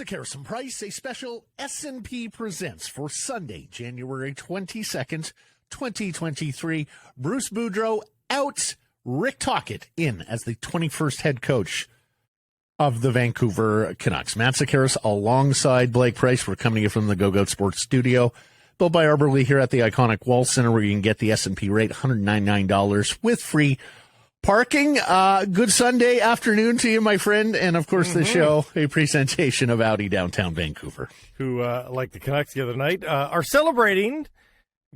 Harrison Price, a special S&P Presents for Sunday, January 22nd, 2023. Bruce Boudreau out, Rick Tocchet in as the 21st head coach of the Vancouver Canucks. Matt Sakaris alongside Blake Price. We're coming to you from the Go-Goat Sports Studio, built by Arborlee here at the iconic Wall Center, where you can get the S&P rate, $199 with free parking. Good Sunday afternoon to you, my friend. And, of course, the show, a presentation of Audi Downtown Vancouver. Who, like the Canucks the other night, are celebrating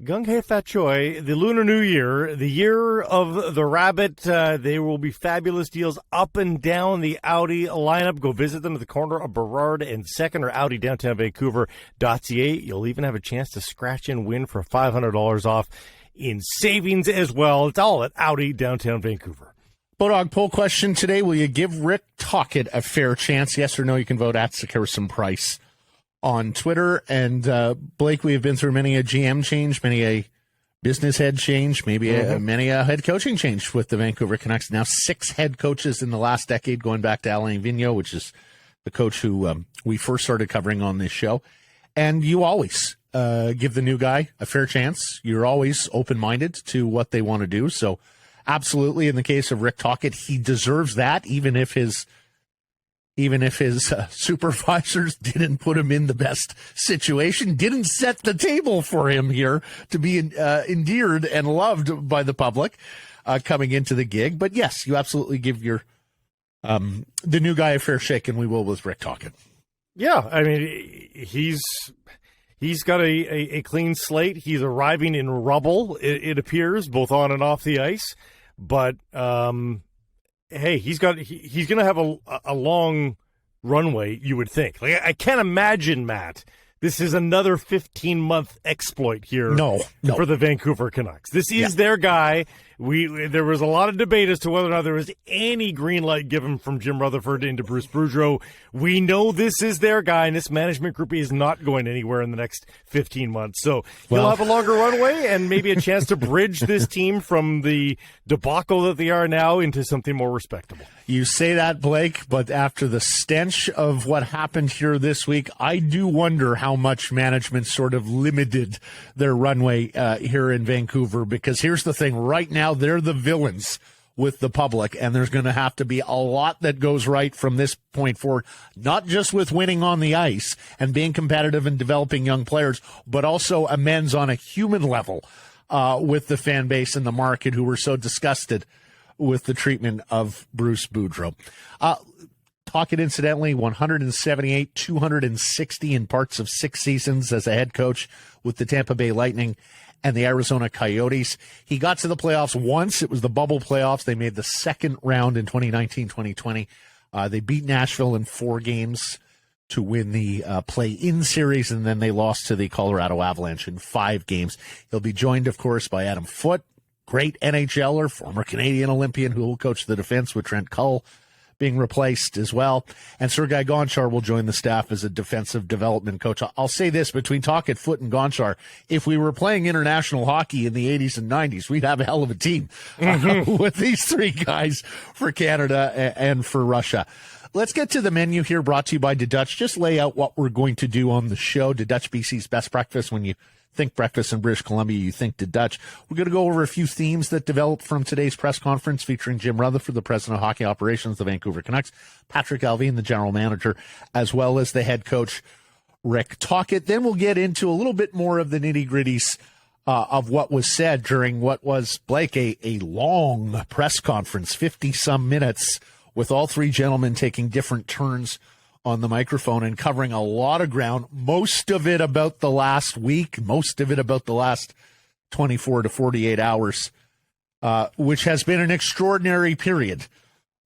Gung Hei Fat Choi, the Lunar New Year, the year of the rabbit. There will be fabulous deals up and down the Audi lineup. Go visit them at the corner of Burrard and 2nd or AudiDowntownVancouver.ca. You'll even have a chance to scratch and win for $500 off in savings as well. It's all at Audi Downtown Vancouver. Bodog poll question today. Will you give Rick Tocchet a fair chance? Yes or no? You can vote at Harrison Price on Twitter. And Blake, we have been through many a GM change, many a business head change, maybe many a head coaching change with the Vancouver Canucks. Now 6 head coaches in the last decade, going back to Alain Vigneault, which is the coach who we first started covering on this show. And you always give the new guy a fair chance. You're always open-minded to what they want to do. So absolutely, in the case of Rick Tocchet, he deserves that, even if his supervisors didn't put him in the best situation, didn't set the table for him here to be endeared and loved by the public coming into the gig. But yes, you absolutely give your the new guy a fair shake, and we will with Rick Tocchet. Yeah, I mean, he's got a clean slate. He's arriving in rubble, it appears, both on and off the ice. But hey, he's going to have a long runway, you would think. Like, I can't imagine, Matt, this is another 15-month exploit here No. for the Vancouver Canucks. This is their guy. There was a lot of debate as to whether or not there was any green light given from Jim Rutherford into Bruce Boudreau. We know this is their guy, and this management group is not going anywhere in the next 15 months. So he'll have a longer runway and maybe a chance to bridge this team from the debacle that they are now into something more respectable. You say that, Blake, but after the stench of what happened here this week, I do wonder how much management sort of limited their runway here in Vancouver, because here's the thing. Right now, they're the villains with the public, and there's going to have to be a lot that goes right from this point forward, not just with winning on the ice and being competitive and developing young players, but also amends on a human level with the fan base and the market, who were so disgusted with the treatment of Bruce Boudreau. Tocchet, incidentally, 178, 260 in parts of 6 seasons as a head coach with the Tampa Bay Lightning and the Arizona Coyotes. He got to the playoffs once. It was the bubble playoffs. They made the second round in 2019-2020. They beat Nashville in 4 games to win the play-in series, and then they lost to the Colorado Avalanche in 5 games. He'll be joined, of course, by Adam Foote, great NHLer, former Canadian Olympian, who will coach the defense with Trent Cull being replaced as well. And Sergei Gonchar will join the staff as a defensive development coach. I'll say this, between Tocchet, Foote, and Gonchar, if we were playing international hockey in the 80s and 90s, we'd have a hell of a team with these 3 guys for Canada and for Russia. Let's get to the menu here, brought to you by DeDutch. Just lay out what we're going to do on the show. DeDutch, BC's best breakfast. When you think breakfast in British Columbia, you think DeDutch. We're going to go over a few themes that developed from today's press conference featuring Jim Rutherford, the president of hockey operations of the Vancouver Canucks, Patrik Allvin, the general manager, as well as the head coach, Rick Tocchet. Then we'll get into a little bit more of the nitty-gritties of what was said during what was, Blake, a long press conference, 50-some minutes, with all 3 gentlemen taking different turns on the microphone and covering a lot of ground, most of it about the last week, most of it about the last 24 to 48 hours, which has been an extraordinary period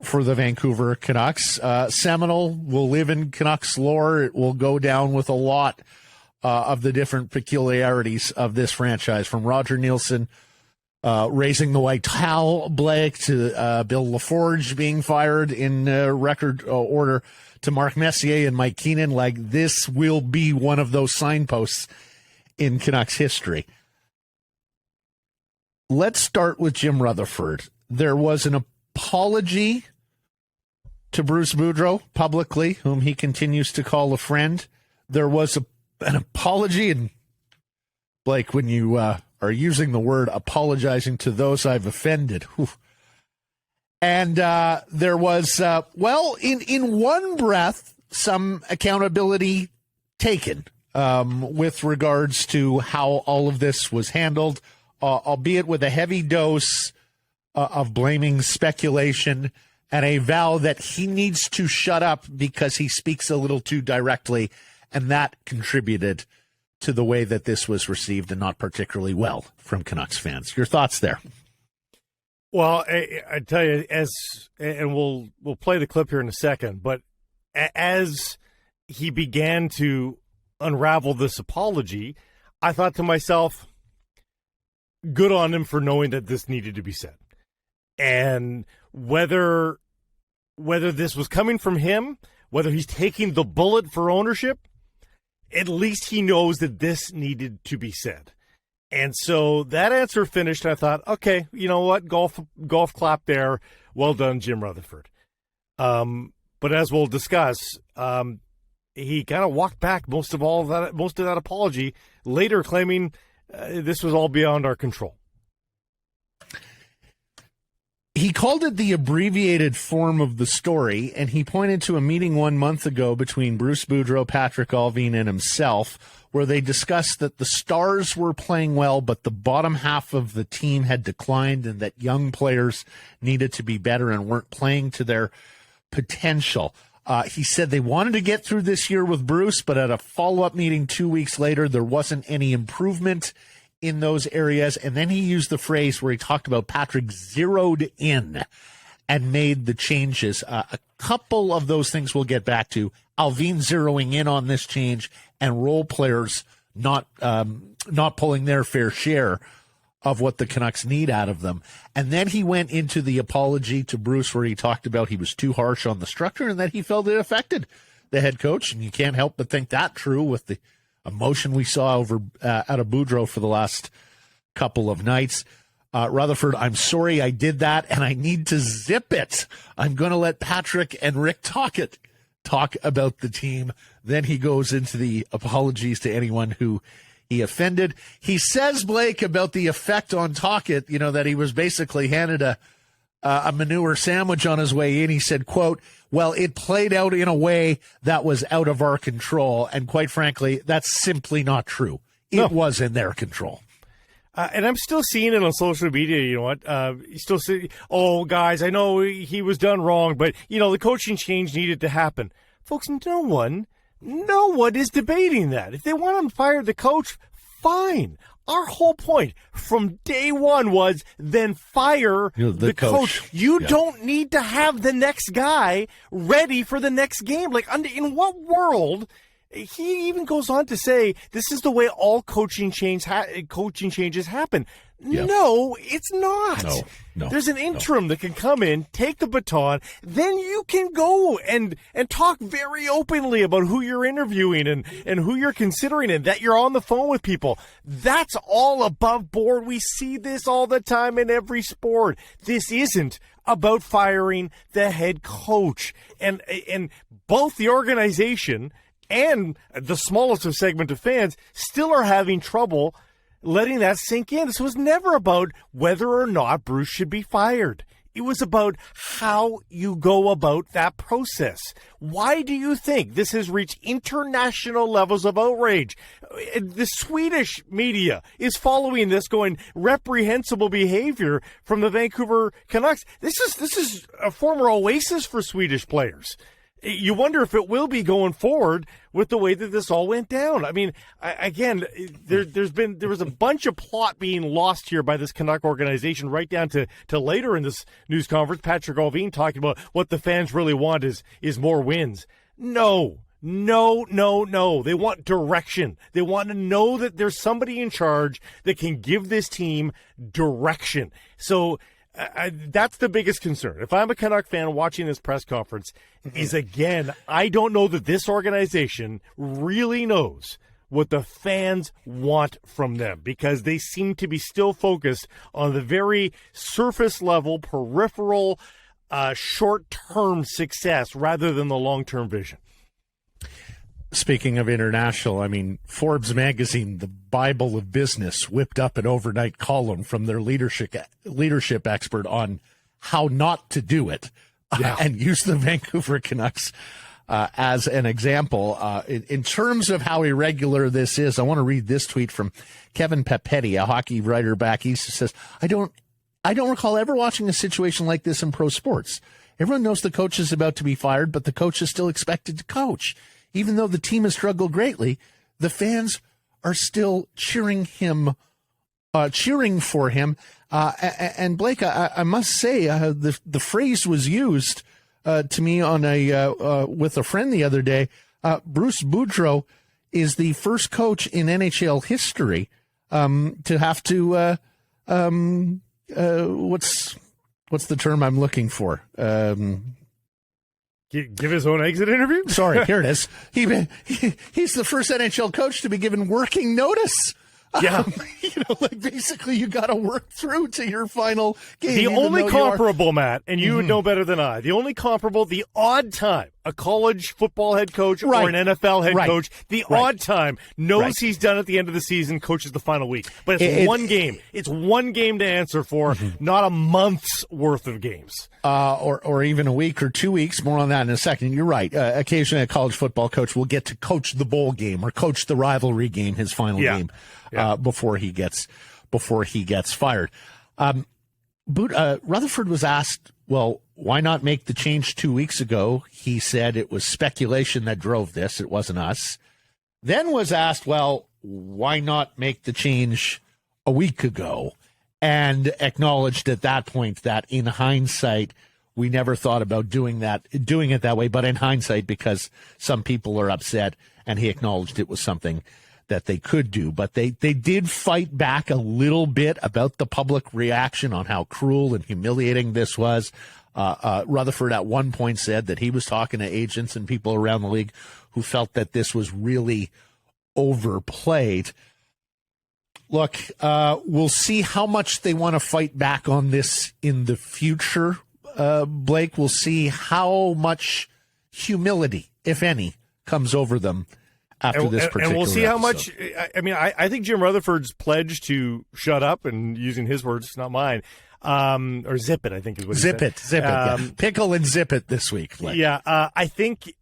for the Vancouver Canucks. Seminole will live in Canucks lore. It will go down with a lot of the different peculiarities of this franchise, from Roger Nielsen raising the white towel, Blake, to Bill LaForge being fired in record order, to Mark Messier and Mike Keenan. Like, this will be one of those signposts in Canucks history. Let's start with Jim Rutherford. There was an apology to Bruce Boudreau publicly, whom he continues to call a friend. There was an apology, and Blake, when you are using the word apologizing to those I've offended, whew. And there was, in one breath, some accountability taken with regards to how all of this was handled, albeit with a heavy dose of blaming speculation and a vow that he needs to shut up because he speaks a little too directly, and that contributed to the way that this was received, and not particularly well from Canucks fans. Your thoughts there? Well, I tell you, and we'll play the clip here in a second, but as he began to unravel this apology, I thought to myself, good on him for knowing that this needed to be said. And whether this was coming from him, whether he's taking the bullet for ownership, at least he knows that this needed to be said. And so that answer finished, and I thought, okay, you know what, golf clap there. Well done, Jim Rutherford. But as we'll discuss, he kind of walked back most of that apology, later claiming this was all beyond our control. He called it the abbreviated form of the story, and he pointed to a meeting 1 month ago between Bruce Boudreau, Patrik Allvin, and himself, where they discussed that the Stars were playing well, but the bottom half of the team had declined, and that young players needed to be better and weren't playing to their potential. He said they wanted to get through this year with Bruce, but at a follow-up meeting 2 weeks later, there wasn't any improvement in those areas. And then he used the phrase where he talked about Patrik zeroed in and made the changes. A couple of those things we'll get back to. Alvin zeroing in on this change, and role players not pulling their fair share of what the Canucks need out of them. And then he went into the apology to Bruce, where he talked about he was too harsh on the structure and that he felt it affected the head coach. And you can't help but think that true with the emotion we saw over out of Boudreau for the last couple of nights. Rutherford, I'm sorry I did that, and I need to zip it. I'm going to let Patrik and Rick Tocchet talk about the team. Then he goes into the apologies to anyone who he offended. He says, Blake, about the effect on Tocchet, that he was basically handed a manure sandwich on his way in. He said, quote, well, it played out in a way that was out of our control. And quite frankly, that's simply not true. It was in their control. And I'm still seeing it on social media. You know what? You still see, oh, guys, I know he was done wrong, but, the coaching change needed to happen. Folks, no one is debating that. If they want to fire the coach, fine. Our whole point from day one was then fire the coach. You don't need to have the next guy ready for the next game. Like, in what world? He even goes on to say this is the way all coaching changes happen. Yep. No, it's not. No. There's an interim that can come in, take the baton, then you can go and talk very openly about who you're interviewing and who you're considering and that you're on the phone with people. That's all above board. We see this all the time in every sport. This isn't about firing the head coach. And both the organization and the smallest of segment of fans still are having trouble letting that sink in. This was never about whether or not Bruce should be fired. It was about how you go about that process. Why do you think this has reached international levels of outrage? The Swedish media is following this, going reprehensible behavior from the Vancouver Canucks. This is a former oasis for Swedish players. You wonder if it will be going forward with the way that this all went down. I mean, there was a bunch of plot being lost here by this Canuck organization, right down to later in this news conference. Patrik Allvin talking about what the fans really want is more wins. No. They want direction. They want to know that there's somebody in charge that can give this team direction. So that's the biggest concern. If I'm a Canuck fan watching this press conference, is again, I don't know that this organization really knows what the fans want from them, because they seem to be still focused on the very surface level, peripheral short-term success rather than the long-term vision. Speaking of international, I mean, Forbes magazine, the Bible of business, whipped up an overnight column from their leadership expert on how not to do it, and use the Vancouver Canucks as an example. In terms of how irregular this is, I want to read this tweet from Kevin Papetti, a hockey writer back east, who says, I don't recall ever watching a situation like this in pro sports. Everyone knows the coach is about to be fired, but the coach is still expected to coach. Even though the team has struggled greatly, the fans are still cheering for him. And Blake, I must say, the phrase was used to me on with a friend the other day. Bruce Boudreau is the first coach in NHL history to have to what's the term I'm looking for? Give his own exit interview? Sorry, here it is. He's the first NHL coach to be given working notice. Yeah. Basically you got to work through to your final game. The only comparable, Matt, and you would know better than I, the only comparable, the odd time a college football head coach or an NFL head coach, the odd time knows he's done at the end of the season, coaches the final week. But it's one game. It's one game to answer for, not a month's worth of games. Or even a week or 2 weeks. More on that in a second. You're right. Occasionally a college football coach will get to coach the bowl game or coach the rivalry game, his final game, before he gets fired. Rutherford was asked, well, why not make the change 2 weeks ago? He said it was speculation that drove this. It wasn't us. Then was asked, well, why not make the change a week ago? And acknowledged at that point that in hindsight, we never thought about doing it that way. But in hindsight, because some people are upset, and he acknowledged it was something that they could do. But they did fight back a little bit about the public reaction on how cruel and humiliating this was. Rutherford at one point said that he was talking to agents and people around the league who felt that this was really overplayed. Look, we'll see how much they want to fight back on this in the future, Blake. We'll see how much humility, if any, comes over them after this particular and we'll see how episode. much. I mean, I think Jim Rutherford's pledge to shut up, and using his words, not mine, or zip it, I think is what he said. Zip it. Yeah. Pickle and zip it this week. Blake. Yeah, I think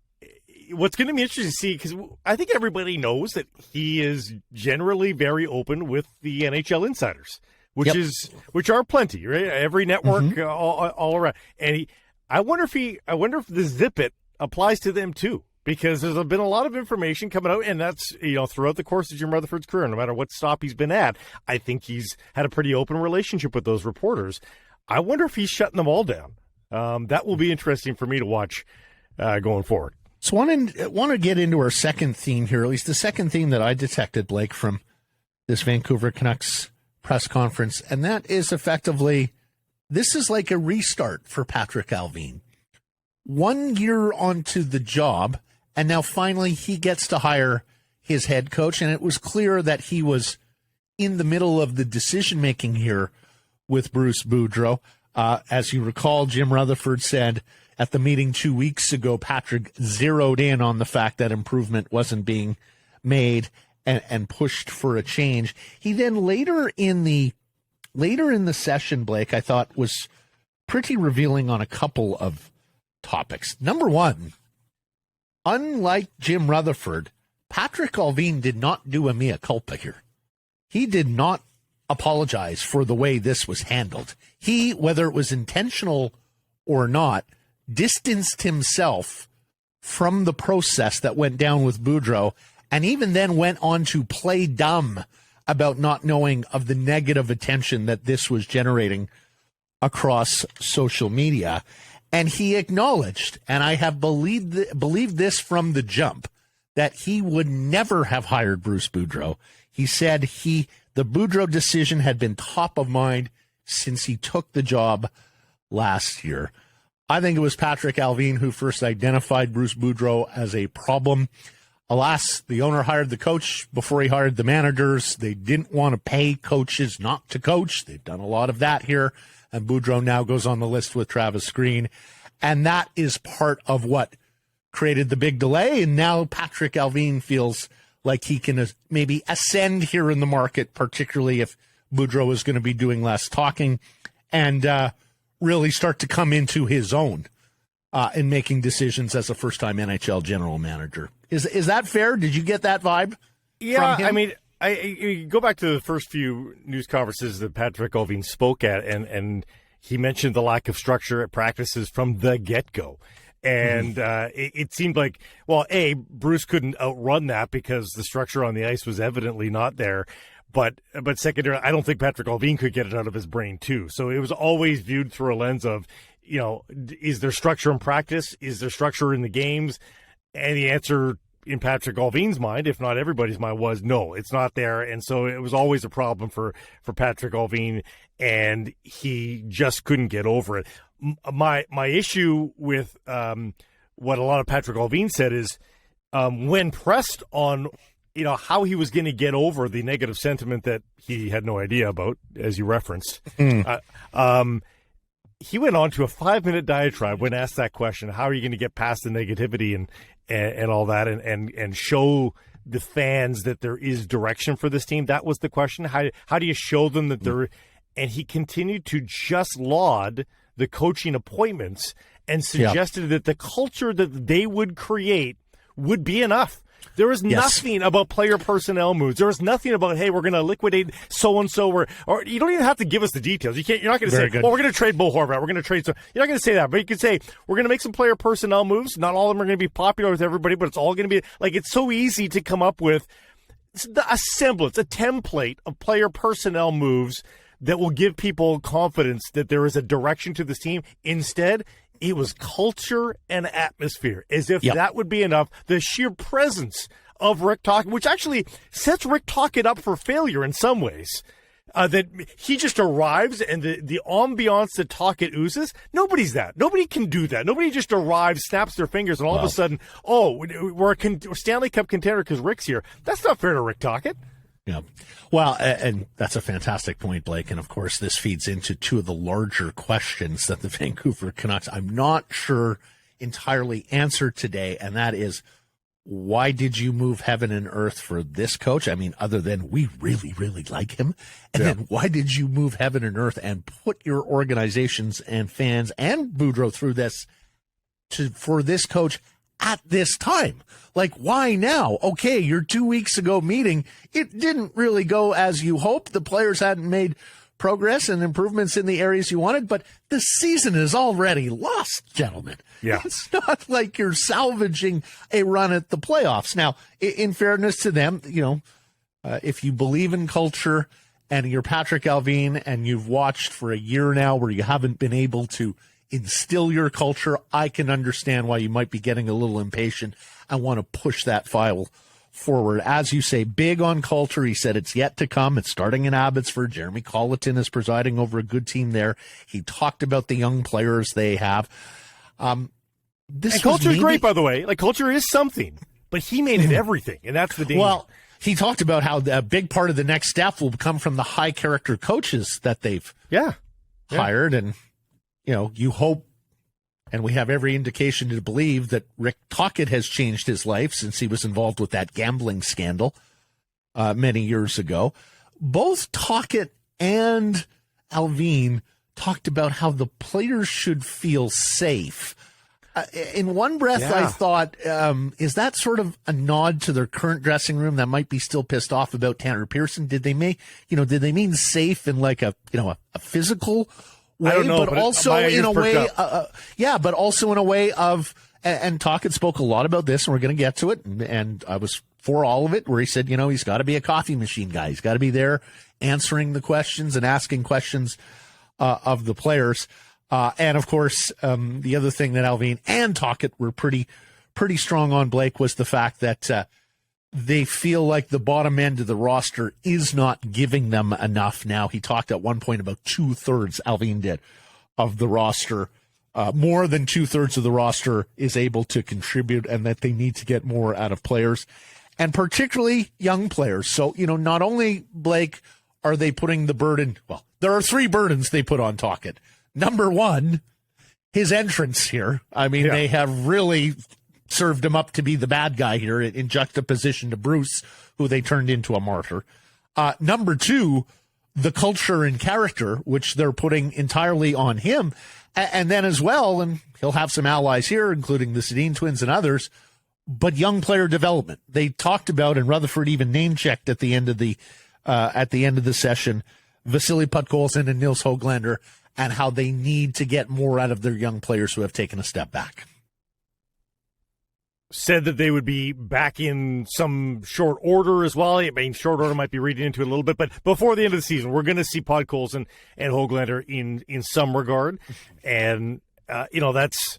what's going to be interesting to see, because I think everybody knows that he is generally very open with the NHL insiders, which are plenty, right? Every network, all around. And I wonder if the zip it applies to them too, because there's been a lot of information coming out, and that's throughout the course of Jim Rutherford's career, no matter what stop he's been at. I think he's had a pretty open relationship with those reporters. I wonder if he's shutting them all down. That will be interesting for me to watch going forward. So I want to get into our second theme here, at least the second theme that I detected, Blake, from this Vancouver Canucks press conference, and that is effectively, this is like a restart for Patrik Allvin. 1 year onto the job, and now finally he gets to hire his head coach, and it was clear that he was in the middle of the decision-making here with Bruce Boudreau. As you recall, Jim Rutherford said at the meeting 2 weeks ago, Patrik zeroed in on the fact that improvement wasn't being made and pushed for a change. He then later in the session, Blake, I thought was pretty revealing on a couple of topics. Number one, unlike Jim Rutherford, Patrik Allvin did not do a mea culpa here. He did not apologize for the way this was handled. He, whether it was intentional or not, distanced himself from the process that went down with Boudreau, and even then went on to play dumb about not knowing of the negative attention that this was generating across social media. And he acknowledged, and I have believed this from the jump, that he would never have hired Bruce Boudreau. He said the Boudreau decision had been top of mind since he took the job last year. I think it was Patrik Allvin who first identified Bruce Boudreau as a problem. Alas, the owner hired the coach before he hired the managers. They didn't want to pay coaches not to coach. They've done a lot of that here and Boudreau now goes on the list with Travis Green. And that is part of what created the big delay. And now Patrik Allvin feels like he can maybe ascend here in the market, particularly if Boudreau is going to be doing less talking, and really start to come into his own in making decisions as a first-time NHL general manager. Is that fair? Did you get that vibe? Yeah, from him? I mean, I go back to the first few news conferences that Patrik Allvin spoke at, and he mentioned the lack of structure at practices from the get-go. And it seemed like, well, Bruce couldn't outrun that because the structure on the ice was evidently not there. But secondary, I don't think Patrik Allvin could get it out of his brain, too. So it was always viewed through a lens of, is there structure in practice? Is there structure in the games? And the answer in Patrik Allvin's mind, if not everybody's mind, was no, it's not there. And so it was always a problem for Patrik Allvin, and he just couldn't get over it. My issue with what a lot of Patrik Allvin said is when pressed on how he was going to get over the negative sentiment that he had no idea about, as you referenced, he went on to a 5-minute diatribe when asked that question: how are you going to get past the negativity and all that, and show the fans that there is direction for this team? That was the question. How do you show them that there? And he continued to just laud the coaching appointments and suggested that the culture that they would create would be enough. There was nothing about player personnel moves. There was nothing about, hey, we're going to liquidate so-and-so. Or you don't even have to give us the details. You're not going to say, well, we're going to trade Bo Horvat. We're going to trade. You're not going to say that. But you could say, we're going to make some player personnel moves. Not all of them are going to be popular with everybody, but it's all going to be, like, it's so easy to come up with a semblance, a template of player personnel moves that will give people confidence that there is a direction to this team. Instead, it was culture and atmosphere, as if that would be enough. The sheer presence of Rick Tocchet, which actually sets Rick Tocchet up for failure in some ways, that he just arrives and the ambiance that Tocchet oozes, nobody's that. Nobody can do that. Nobody just arrives, snaps their fingers, and all of a sudden, we're a Stanley Cup contender because Rick's here. That's not fair to Rick Tocchet. Yeah. Well, and that's a fantastic point, Blake. And of course, this feeds into two of the larger questions that the Vancouver Canucks, I'm not sure, entirely answered today. And that is, why did you move heaven and earth for this coach? I mean, other than we really, really like him. And then why did you move heaven and earth and put your organizations and fans and Boudreau through this for this coach at this time? Like, why now? Okay, your 2 weeks ago meeting, it didn't really go as you hoped. The players hadn't made progress and improvements in the areas you wanted, but the season is already lost, gentlemen. Yeah. It's not like you're salvaging a run at the playoffs. Now, in fairness to them, if you believe in culture and you're Patrik Allvin and you've watched for a year now where you haven't been able to instill your culture, I can understand why you might be getting a little impatient and want to push that file forward. As you say, big on culture. He said it's yet to come. It's starting in Abbotsford. Jeremy Colleton is presiding over a good team there. He talked about the young players they have. Culture is great, by the way. Like, culture is something, but he made it everything, and that's the danger. Well, he talked about how a big part of the next step will come from the high character coaches that they've hired, and you hope, and we have every indication to believe that Rick Tocchet has changed his life since he was involved with that gambling scandal many years ago. Both Tocchet and Allvin talked about how the players should feel safe. In one breath, I thought, is that sort of a nod to their current dressing room that might be still pissed off about Tanner Pearson? Did they mean safe in like a physical way, I don't know, but also in a way, but also in a way of, and Tocchet spoke a lot about this, and we're going to get to it, and I was for all of it, where he said, he's got to be a coffee machine guy. He's got to be there answering the questions and asking questions of the players. And of course, the other thing that Allvin and Tocchet were pretty strong on, Blake, was the fact that they feel like the bottom end of the roster is not giving them enough now. He talked at one point about 2/3, Allvin did, of the roster. More than 2/3 of the roster is able to contribute, and that they need to get more out of players, and particularly young players. So, not only, Blake, are they putting the burden? Well, there are 3 burdens they put on Tocchet. Number 1, his entrance here. I mean, they have really served him up to be the bad guy here in juxtaposition to Bruce, who they turned into a martyr. Number 2, the culture and character, which they're putting entirely on him. And then as well, and he'll have some allies here, including the Sedin twins and others, but young player development. They talked about, and Rutherford even name-checked at the end of the session, Vasily Podkolzin and Nils Höglander, and how they need to get more out of their young players who have taken a step back. Said that they would be back in some short order as well. I mean, short order might be reading into it a little bit, but before the end of the season, we're going to see Podkolzin and Höglander in some regard, and that's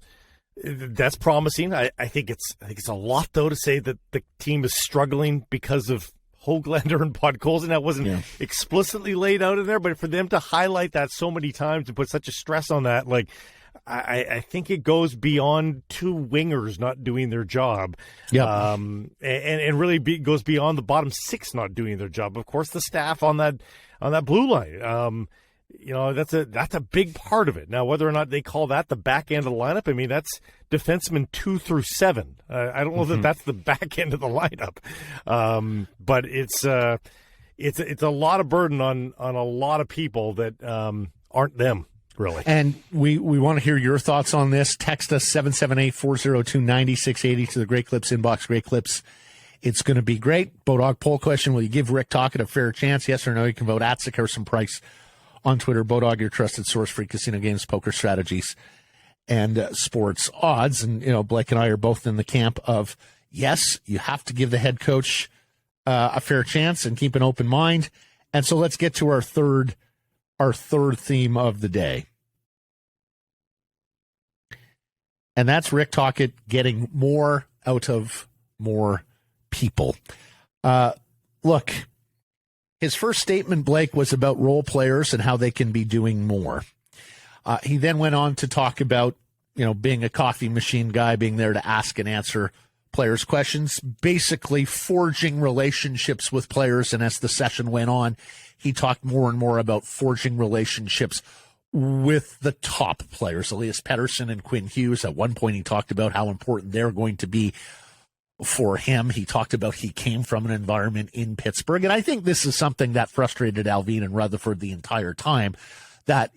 promising. I think it's a lot though to say that the team is struggling because of Höglander and Podkolzin. That wasn't explicitly laid out in there, but for them to highlight that so many times and put such a stress on that, like, I think it goes beyond 2 wingers not doing their job. Yeah. And really goes beyond the bottom 6 not doing their job. Of course, the staff on that blue line. That's a big part of it. Now, whether or not they call that the back end of the lineup, I mean, that's defensemen 2 through 7. I don't know that that's the back end of the lineup. But it's a lot of burden on a lot of people that aren't them. Really. And we want to hear your thoughts on this. Text us 778-402-9680 to the Great Clips inbox. Great Clips. It's going to be great. Bodog poll question. Will you give Rick Tocchet a fair chance? Yes or no? You can vote at Carson Price on Twitter. Bodog, your trusted source for casino games, poker strategies, and sports odds. And, Blake and I are both in the camp of, yes, you have to give the head coach a fair chance and keep an open mind. And so let's get to our third theme of the day. And that's Rick Tocchet getting more out of more people. Look, his first statement, Blake, was about role players and how they can be doing more. He then went on to talk about, being a coffee machine guy, being there to ask and answer players' questions, basically forging relationships with players. And as the session went on, he talked more and more about forging relationships with the top players, Elias Pettersson and Quinn Hughes. At one point, he talked about how important they're going to be for him. He talked about he came from an environment in Pittsburgh. And I think this is something that frustrated Alvin and Rutherford the entire time, that,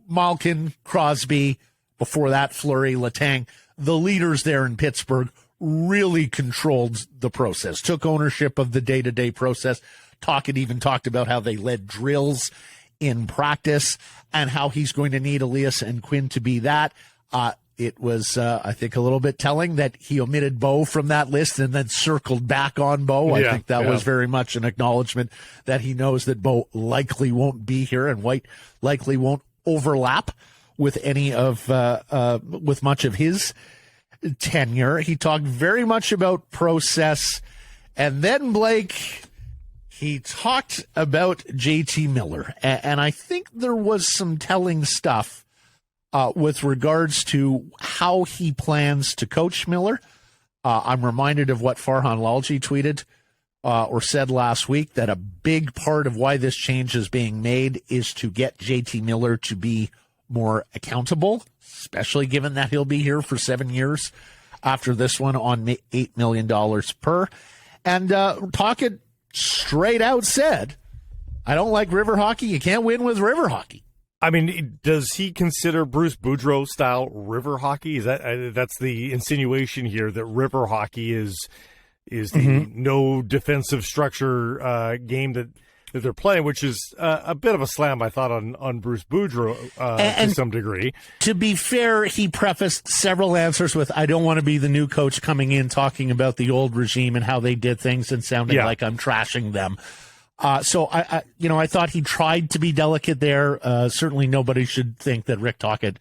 Malkin, Crosby, before that, Fleury, Letang, the leaders there in Pittsburgh really controlled the process, took ownership of the day-to-day process. Tocchet even talked about how they led drills in practice and how he's going to need Elias and Quinn to be that. It was, I think, a little bit telling that he omitted Bo from that list and then circled back on Bo. I think that was very much an acknowledgement that he knows that Bo likely won't be here and White likely won't overlap with any of, with much of his tenure. He talked very much about process. And then, Blake, he talked about JT Miller. And I think there was some telling stuff with regards to how he plans to coach Miller. I'm reminded of what Farhan Lalji tweeted or said last week, that a big part of why this change is being made is to get JT Miller to be more accountable, especially given that he'll be here for 7 years after this one on $8 million per. And Tocchet straight out said, I don't like river hockey. You can't win with river hockey. I mean, does he consider Bruce Boudreau style river hockey? Is that's the insinuation here, that river hockey is the no defensive structure game that they're playing, which is a bit of a slam, I thought, on Bruce Boudreau to some degree. To be fair, he prefaced several answers with, I don't want to be the new coach coming in talking about the old regime and how they did things and sounding like I'm trashing them. So I thought he tried to be delicate there. Certainly nobody should think that Rick Tocchet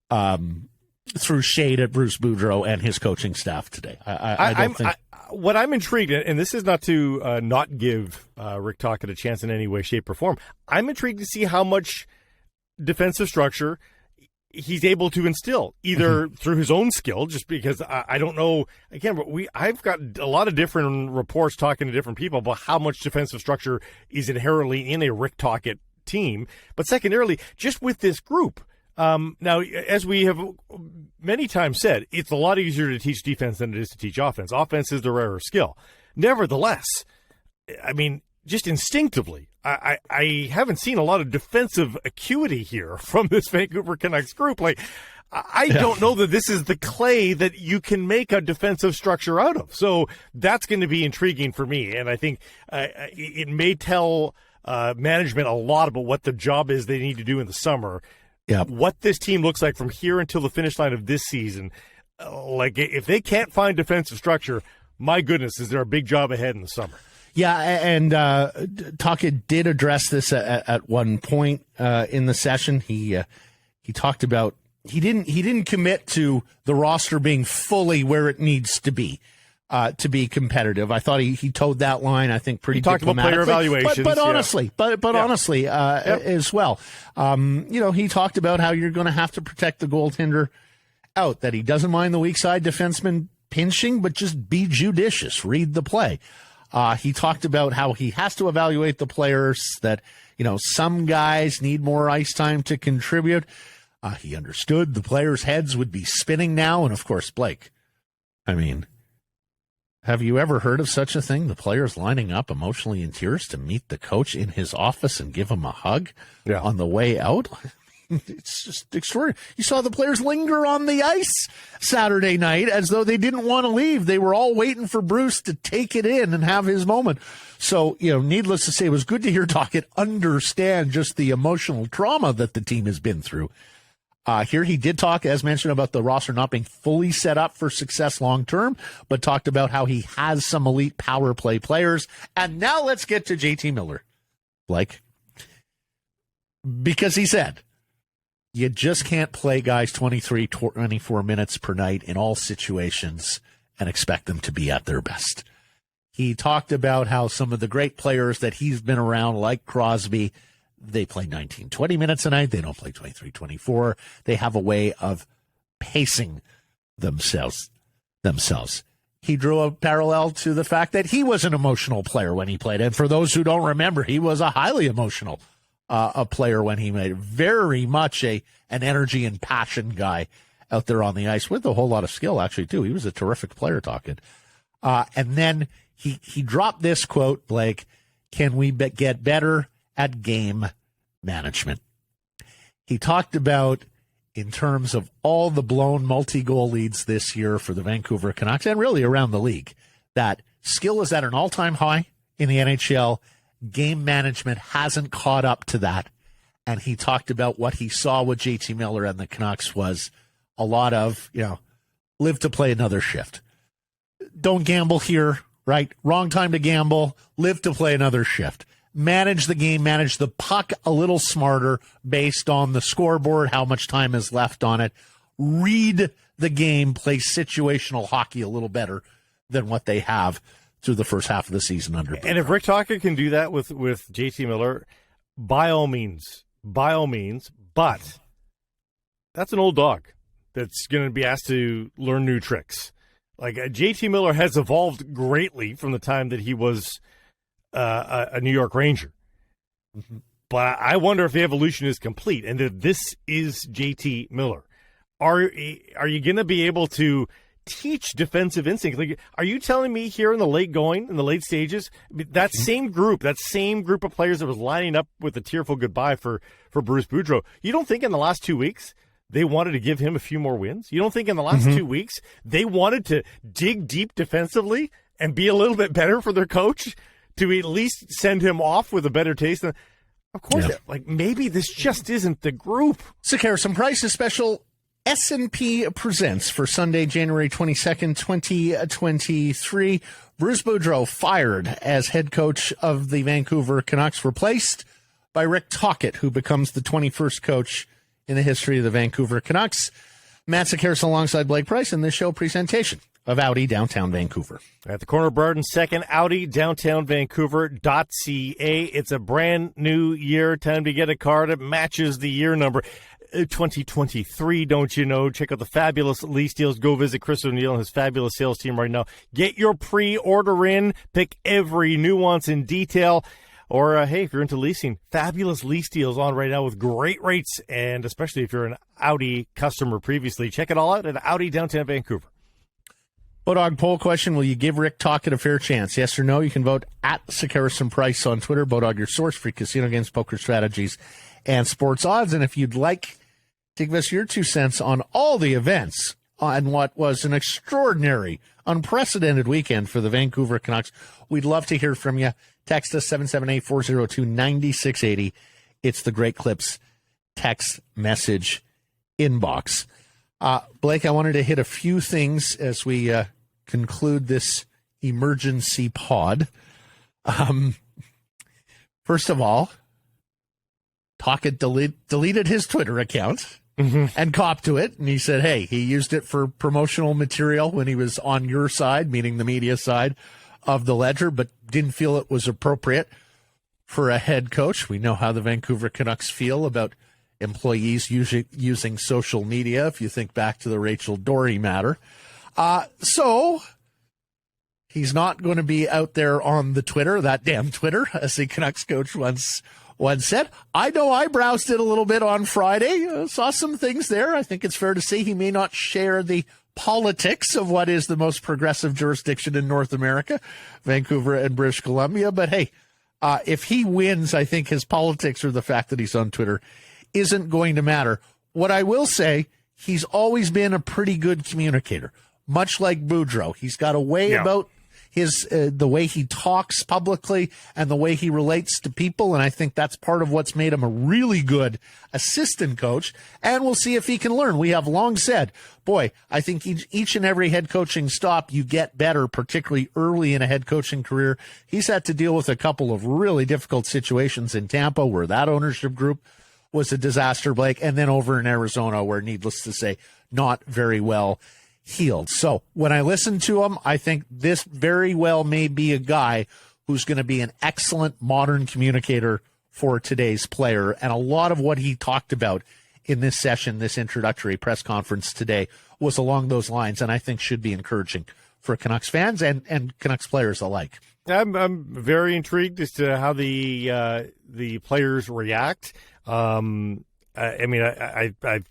threw shade at Bruce Boudreau and his coaching staff today. I don't think. What I'm intrigued, and this is not to not give Rick Tocchet a chance in any way, shape, or form. I'm intrigued to see how much defensive structure he's able to instill either through his own skill, just because I don't know. Again, I've got a lot of different reports talking to different people about how much defensive structure is inherently in a Rick Tocchet team. But secondarily, just with this group, now, as we have many times said, it's a lot easier to teach defense than it is to teach offense. Offense is the rarer skill. Nevertheless, I mean, just instinctively, I haven't seen a lot of defensive acuity here from this Vancouver Canucks group. Like, I don't know that this is the clay that you can make a defensive structure out of. So that's going to be intriguing for me. And I think it may tell management a lot about what the job is they need to do in the summer. Yep. What this team looks like from here until the finish line of this season. Like, if they can't find defensive structure, my goodness, is there a big job ahead in the summer? Yeah, and Tocchet did address this at one point in the session. He talked about he didn't commit to the roster being fully where it needs to be competitive. I thought he towed that line, I think, pretty talked about player evaluations, but honestly, honestly, Yep. as well. He talked about how you're going to have to protect the goaltender out. That he doesn't mind the weak side defenseman pinching, but just be judicious. Read the play. He talked about how he has to evaluate the players, that, some guys need more ice time to contribute. He understood the players' heads would be spinning now. And, of course, Blake, I mean, have you ever heard of such a thing? The players lining up emotionally in tears to meet the coach in his office and give him a hug on the way out? It's just extraordinary. You saw the players linger on the ice Saturday night as though they didn't want to leave. They were all waiting for Bruce to take it in and have his moment. So, needless to say, it was good to hear Tocchet understand just the emotional trauma that the team has been through. Here he did talk, as mentioned, about the roster not being fully set up for success long term, but talked about how he has some elite power play players. And now let's get to JT Miller, Blake, because he said, you just can't play guys 23, 24 minutes per night in all situations and expect them to be at their best. He talked about how some of the great players that he's been around, like Crosby, they play 19, 20 minutes a night. They don't play 23, 24. They have a way of pacing themselves. He drew a parallel to the fact that he was an emotional player when he played. And for those who don't remember, he was a highly emotional a player when he made very much an energy and passion guy out there on the ice with a whole lot of skill, actually, too. He was a terrific player, talking. And then he dropped this quote, Blake, can we get better at game management? He talked about, in terms of all the blown multi-goal leads this year for the Vancouver Canucks and really around the league, that skill is at an all-time high in the NHL. Game management hasn't caught up to that. And he talked about what he saw with JT Miller and the Canucks was a lot of, live to play another shift. Don't gamble here, right? Wrong time to gamble. Live to play another shift. Manage the game, manage the puck a little smarter based on the scoreboard, how much time is left on it. Read the game, play situational hockey a little better than what they have through the first half of the season under. And if Rick Tocchet can do that with JT Miller, by all means, but that's an old dog that's going to be asked to learn new tricks. Like, JT Miller has evolved greatly from the time that he was a New York Ranger. Mm-hmm. But I wonder if the evolution is complete and that this is JT Miller. Are you going to be able to teach defensive instinct? Like, are you telling me here in the late stages, that same group of players that was lining up with a tearful goodbye for Bruce Boudreau, you don't think in the last 2 weeks they wanted to give him a few more wins? You don't think in the last 2 weeks they wanted to dig deep defensively and be a little bit better for their coach to at least send him off with a better taste? Of course, maybe this just isn't the group. So, Harrison Price's special S&P Presents for Sunday, January 22nd, 2023. Bruce Boudreau fired as head coach of the Vancouver Canucks, replaced by Rick Tocchet, who becomes the 21st coach in the history of the Vancouver Canucks. Matt Sekeres alongside Blake Price in this show presentation of Audi Downtown Vancouver. At the corner of Broad and 2nd, Audi Downtown Vancouver.ca. It's a brand new year. Time to get a car that matches the year number. 2023, don't you know? Check out the fabulous lease deals. Go visit Chris O'Neill and his fabulous sales team right now. Get your pre-order in. Pick every nuance in detail. Or, hey, if you're into leasing, fabulous lease deals on right now with great rates. And especially if you're an Audi customer previously, check it all out at Audi downtown Vancouver. Bodog poll question, will you give Rick Tocchet a fair chance? Yes or no? You can vote at Sekerison Price on Twitter. Bodog, your source for casino games, poker strategies, and sports odds. And if you'd like to give us your 2 cents on all the events on what was an extraordinary, unprecedented weekend for the Vancouver Canucks, we'd love to hear from you. Text us 778-402-9680. It's the Great Clips text message inbox. Blake, I wanted to hit a few things as we conclude this emergency pod. First of all, Tocchet deleted his Twitter account and copped to it. And he said, hey, he used it for promotional material when he was on your side, meaning the media side of the ledger, but didn't feel it was appropriate for a head coach. We know how the Vancouver Canucks feel about employees using social media, if you think back to the Rachel Doerrie matter. So he's not going to be out there on the Twitter, that damn Twitter, as the Canucks coach once said. I know I browsed it a little bit on Friday, saw some things there. I think it's fair to say he may not share the politics of what is the most progressive jurisdiction in North America, Vancouver and British Columbia. But hey, if he wins, I think his politics or the fact that he's on Twitter isn't going to matter. What I will say, he's always been a pretty good communicator, much like Boudreau. He's got a way about his the way he talks publicly and the way he relates to people, and I think that's part of what's made him a really good assistant coach, and we'll see if he can learn. We have long said, boy, I think each and every head coaching stop you get better, particularly early in a head coaching career. He's had to deal with a couple of really difficult situations in Tampa where that ownership group was a disaster, Blake, and then over in Arizona where, needless to say, not very well healed. So when I listen to him, I think this very well may be a guy who's going to be an excellent modern communicator for today's player. And a lot of what he talked about in this session, this introductory press conference today, was along those lines, and I think should be encouraging for Canucks fans and Canucks players alike. I'm very intrigued as to how the players react. I've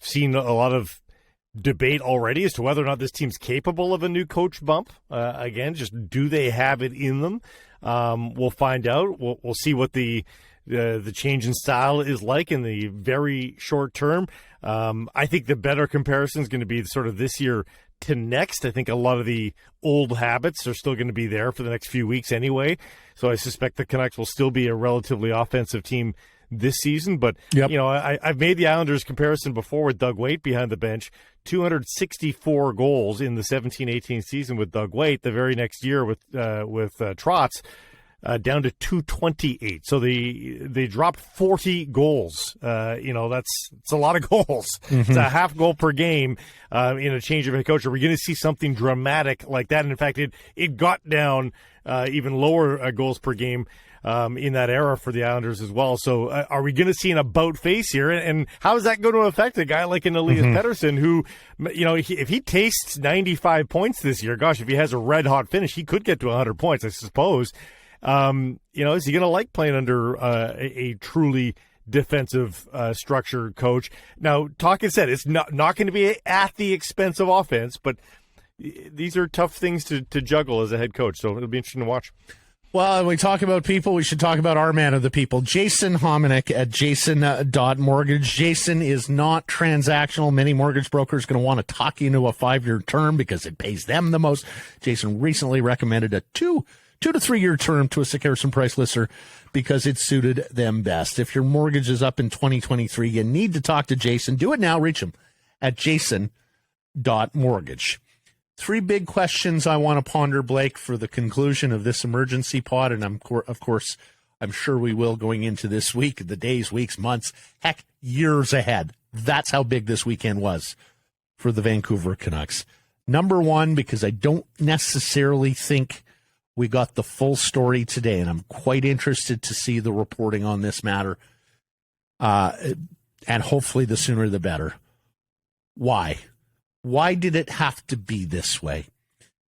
seen a lot of debate already as to whether or not this team's capable of a new coach bump. Again, just do they have it in them? We'll find out. We'll see what the change in style is like in the very short term. I think the better comparison is going to be sort of this year to next. I think a lot of the old habits are still going to be there for the next few weeks anyway. So I suspect the Canucks will still be a relatively offensive team this season. But, I've made the Islanders comparison before with Doug Weight behind the bench. 264 goals in the 17-18 season with Doug Weight. The very next year with Trotz, down to 228. So they dropped 40 goals. It's a lot of goals. Mm-hmm. It's a half goal per game in a change of head coach. Are we going to see something dramatic like that? And in fact, it got down even lower goals per game in that era for the Islanders as well. So are we going to see an about face here? And how is that going to affect a guy like an Elias Pettersson who, if he tastes 95 points this year, gosh, if he has a red hot finish, he could get to 100 points, I suppose. Is he going to like playing under a truly defensive structured coach? Now, Tocchet said it's not going to be at the expense of offense, but these are tough things to juggle as a head coach. So it'll be interesting to watch. Well, when we talk about people, we should talk about our man of the people, Jason Hominick at jason.mortgage. Jason is not transactional. Many mortgage brokers are going to want to talk you into a 5-year term because it pays them the most. Jason recently recommended a 2 to 3 year term to a Sekerison Price listener because it suited them best. If your mortgage is up in 2023, you need to talk to Jason. Do it now. Reach him at jason.mortgage. 3 big questions I want to ponder, Blake, for the conclusion of this emergency pod. And of course, I'm sure we will going into this week, the days, weeks, months, heck, years ahead. That's how big this weekend was for the Vancouver Canucks. Number one, because I don't necessarily think we got the full story today, and I'm quite interested to see the reporting on this matter. and hopefully the sooner the better. Why? Why did it have to be this way?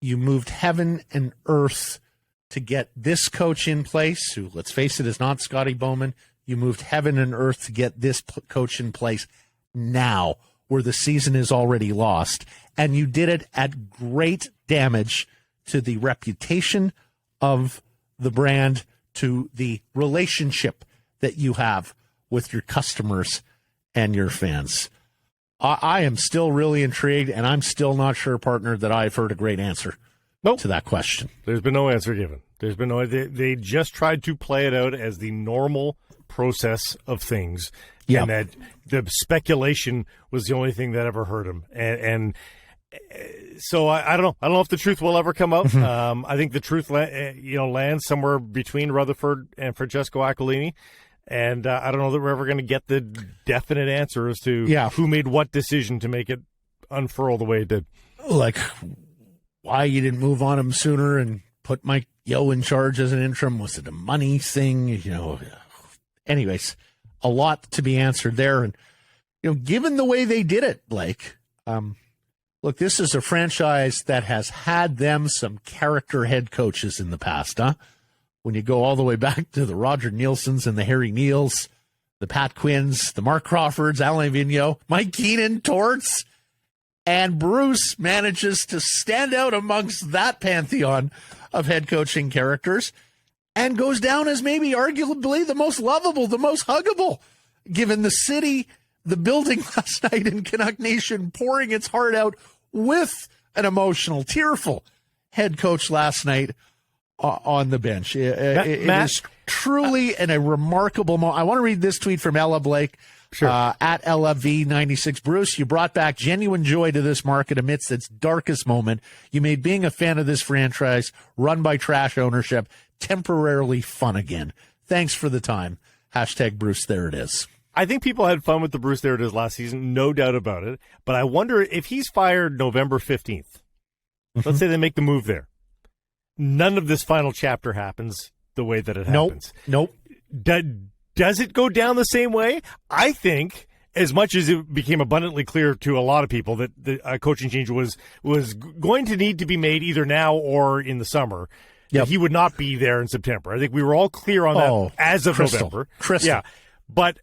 You moved heaven and earth to get this coach in place, who, let's face it, is not Scotty Bowman. You moved heaven and earth to get this coach in place now, where the season is already lost. And you did it at great damage to the reputation of the brand, to the relationship that you have with your customers and your fans. I am still really intrigued, and I'm still not sure, partner, that I've heard a great answer to that question. There's been no answer given. There's been no. They just tried to play it out as the normal process of things, and that the speculation was the only thing that ever hurt him. And so I don't know. I don't know if the truth will ever come out. I think the truth, lands somewhere between Rutherford and Francesco Aquilini. And I don't know that we're ever going to get the definite answer as to who made what decision to make it unfurl the way it did. Like, why you didn't move on him sooner and put Mike Yeo in charge as an interim? Was it a money thing? Anyways, a lot to be answered there. And, given the way they did it, Blake, look, this is a franchise that has had them some character head coaches in the past, huh? When you go all the way back to the Roger Nielsen's and the Harry Neals, the Pat Quinns, the Mark Crawfords, Alain Vigneault, Mike Keenan, Torts, and Bruce manages to stand out amongst that pantheon of head coaching characters and goes down as maybe arguably the most lovable, the most huggable, given the city, the building last night in Canuck Nation pouring its heart out with an emotional, tearful head coach last night on the bench. It is truly a remarkable moment. I want to read this tweet from Ella Blake, at Ella V96. Bruce, you brought back genuine joy to this market amidst its darkest moment. You made being a fan of this franchise, run by trash ownership, temporarily fun again. Thanks for the time. Hashtag Bruce, there it is. I think people had fun with the Bruce There It Is last season, no doubt about it. But I wonder if he's fired November 15th. Let's say they make the move there. None of this final chapter happens the way that it happens. Nope. Does it go down the same way? I think, as much as it became abundantly clear to a lot of people that the coaching change was going to need to be made either now or in the summer, that he would not be there in September. I think we were all clear on that as of November. Yeah, but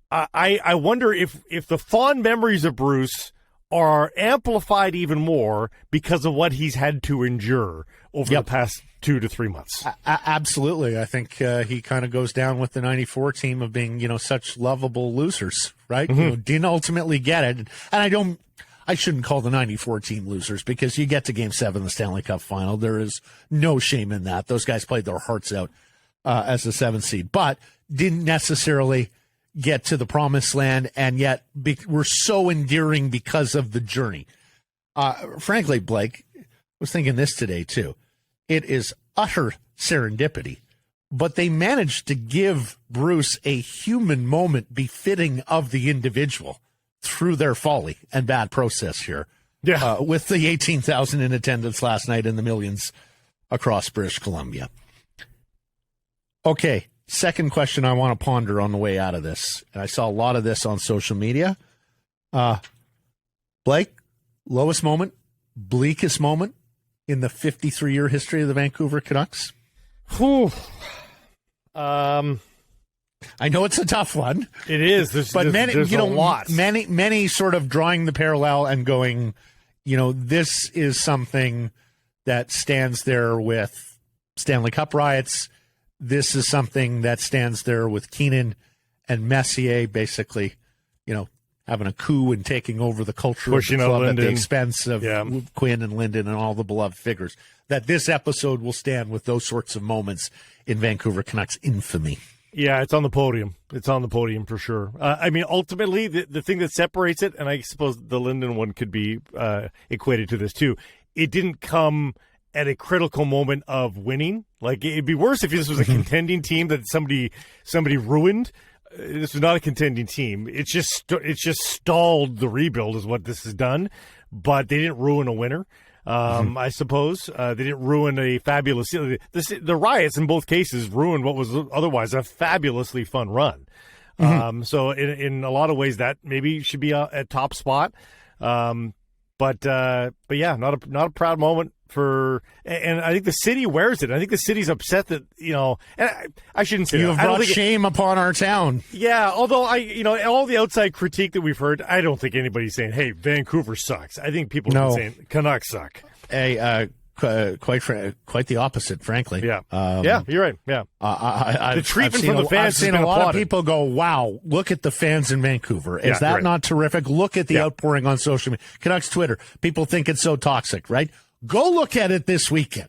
I wonder if the fond memories of Bruce are amplified even more because of what he's had to endure over the past 2 to 3 months. Absolutely. I think he kind of goes down with the 94 team of being, such lovable losers, right? Didn't ultimately get it. And I shouldn't call the 94 team losers because you get to Game 7 of the Stanley Cup final. There is no shame in that. Those guys played their hearts out as the 7th seed, but didn't necessarily get to the promised land, and yet we're so endearing because of the journey. Frankly, Blake, I was thinking this today too. It is utter serendipity, but they managed to give Bruce a human moment befitting of the individual through their folly and bad process here. With the 18,000 in attendance last night and the millions across British Columbia. Okay. Second question I want to ponder on the way out of this, and I saw a lot of this on social media. Blake, lowest moment, bleakest moment in the 53-year history of the Vancouver Canucks? I know it's a tough one. It is. There's a lot. Many sort of drawing the parallel and going, this is something that stands there with Stanley Cup riots. This is something that stands there with Keenan and Messier basically, having a coup and taking over the culture of the club at the expense of Quinn and Linden and all the beloved figures. That this episode will stand with those sorts of moments in Vancouver Canucks infamy. Yeah, it's on the podium. It's on the podium for sure. Ultimately, the thing that separates it, and I suppose the Linden one could be equated to this too, it didn't come at a critical moment of winning. Like, it'd be worse if this was a contending team that somebody ruined. This was not a contending team. It's just stalled the rebuild is what this has done, but they didn't ruin a winner. I suppose they didn't ruin a fabulous. The riots in both cases ruined what was otherwise a fabulously fun run. So in a lot of ways, that maybe should be a top spot. But yeah, not a proud moment for, and I think the city wears it. I think the city's upset that, and I shouldn't say you that. have brought shame upon our town. Yeah, although all the outside critique that we've heard, I don't think anybody's saying, hey, Vancouver sucks. I think people have been saying Canucks suck. Hey, quite the opposite, frankly. Yeah, yeah, you're right. Yeah, the treatment from the fans. I've seen a lot of people go, "Wow, look at the fans in Vancouver. Is that not terrific? Look at the outpouring on social media, Canucks Twitter. People think it's so toxic, right? Go look at it this weekend.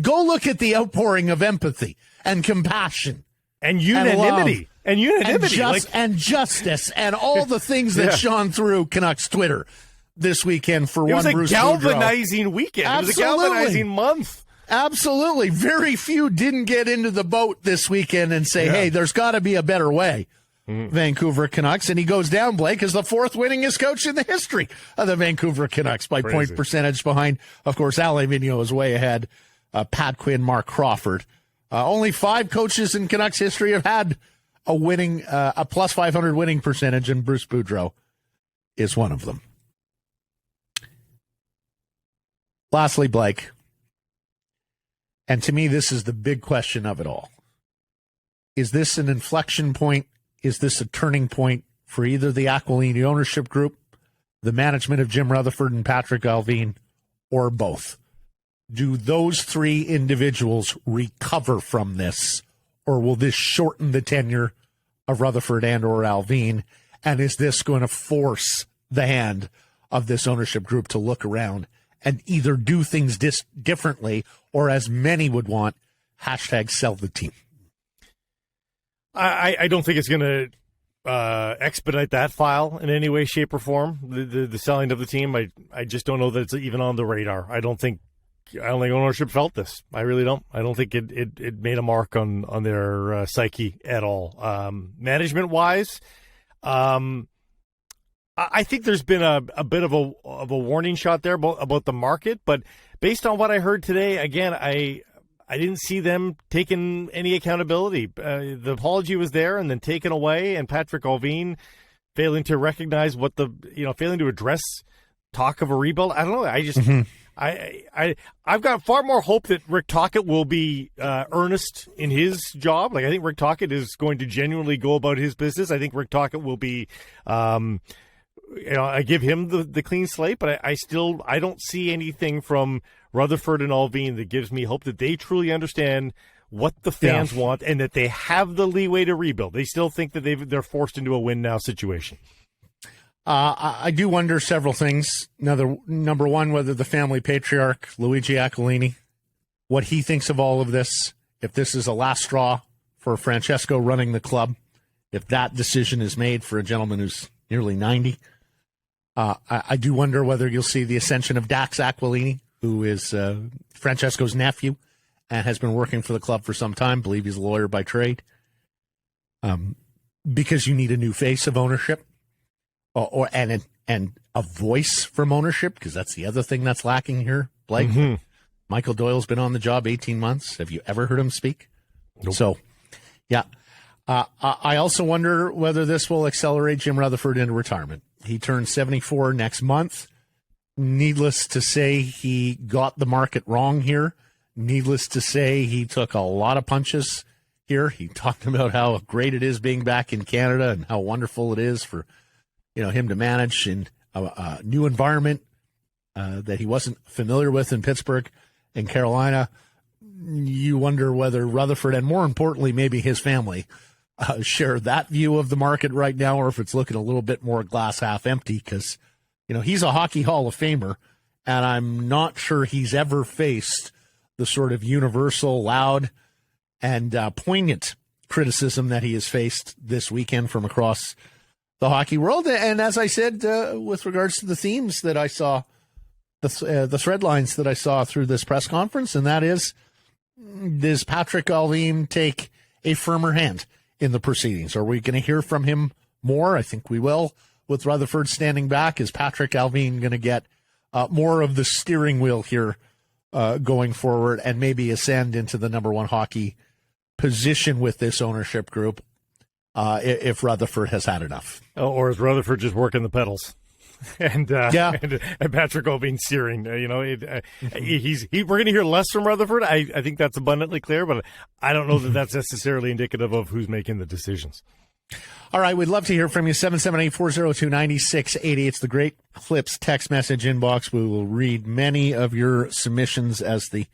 Go look at the outpouring of empathy and compassion and unanimity and justice and all the things that shone through Canucks Twitter this weekend for one Bruce Boudreau. It was a galvanizing weekend. Absolutely. It was a galvanizing month. Absolutely. Very few didn't get into the boat this weekend and say, hey, there's got to be a better way. Vancouver Canucks. And he goes down, Blake, as the fourth winningest coach in the history of the Vancouver Canucks by point percentage behind, of course, Alvin is way ahead. Pat Quinn, Mark Crawford. Only 5 coaches in Canucks history have had a plus 500 winning percentage, and Bruce Boudreau is one of them. Lastly, Blake, and to me, this is the big question of it all. Is this an inflection point? Is this a turning point for either the Aquilini ownership group, the management of Jim Rutherford and Patrik Allvin, or both? Do those 3 individuals recover from this, or will this shorten the tenure of Rutherford and or Allvin? And is this going to force the hand of this ownership group to look around and either do things differently, or, as many would want, #sell the team? I don't think it's going to expedite that file in any way, shape, or form. The selling of the team, I just don't know that it's even on the radar. I don't think ownership felt this. I really don't. I don't think it made a mark on their psyche at all. Management wise, I think there's been a bit of a warning shot there about the market, but based on what I heard today, again, I didn't see them taking any accountability. The apology was there and then taken away, and Patrik Allvin failing to recognize failing to address talk of a rebuild. I don't know. I just I've got far more hope that Rick Tocchet will be earnest in his job. Like, I think Rick Tocchet is going to genuinely go about his business. I think Rick Tocchet will be. I give him the clean slate, but I don't see anything from Rutherford and Allvin that gives me hope that they truly understand what the fans want and that they have the leeway to rebuild. They still think that they're forced into a win now situation. I do wonder several things. Number one, whether the family patriarch, Luigi Aquilini, what he thinks of all of this, if this is a last straw for Francesco running the club, if that decision is made for a gentleman who's nearly 90. I do wonder whether you'll see the ascension of Dax Aquilini, who is Francesco's nephew and has been working for the club for some time. I believe he's a lawyer by trade. Because you need a new face of ownership, and a voice from ownership, because that's the other thing that's lacking here, Blake. Mm-hmm. Michael Doyle's been on the job 18 months. Have you ever heard him speak? Nope. So, yeah. I also wonder whether this will accelerate Jim Rutherford into retirement. He turns 74 next month. Needless to say, he got the market wrong here. Needless to say, he took a lot of punches here. He talked about how great it is being back in Canada and how wonderful it is for him to manage in a new environment that he wasn't familiar with in Pittsburgh and Carolina. You wonder whether Rutherford, and more importantly, maybe his family, share that view of the market right now, or if it's looking a little bit more glass half empty, because he's a Hockey Hall of Famer, and I'm not sure he's ever faced the sort of universal, loud, and poignant criticism that he has faced this weekend from across the hockey world. And as I said, with regards to the themes that I saw, the thread lines that I saw through this press conference, and that is, does Patrik Allvin take a firmer hand in the proceedings? Are we going to hear from him more? I think we will. With Rutherford standing back, is Patrik Allvin going to get more of the steering wheel here going forward and maybe ascend into the number one hockey position with this ownership group? if Rutherford has had enough. Or is Rutherford just working the pedals? And Patrik Allvin steering. We're going to hear less from Rutherford. I think that's abundantly clear, but I don't know that that's necessarily indicative of who's making the decisions. All right, we'd love to hear from you. 778-402-9680. It's the Great Clips text message inbox. We will read many of your submissions as the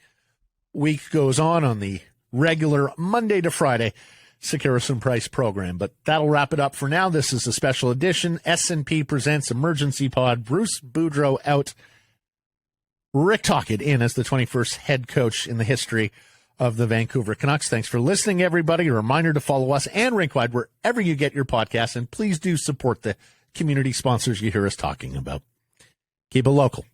week goes on the regular Monday to Friday Sekeres and Price program. But that'll wrap it up for now. This is a special edition. S&P presents Emergency Pod. Bruce Boudreau out. Rick Tocchet in as the 21st head coach in the history of the Vancouver Canucks. Thanks for listening, everybody. A reminder to follow us and Rinkwide wherever you get your podcasts. And please do support the community sponsors you hear us talking about. Keep it local.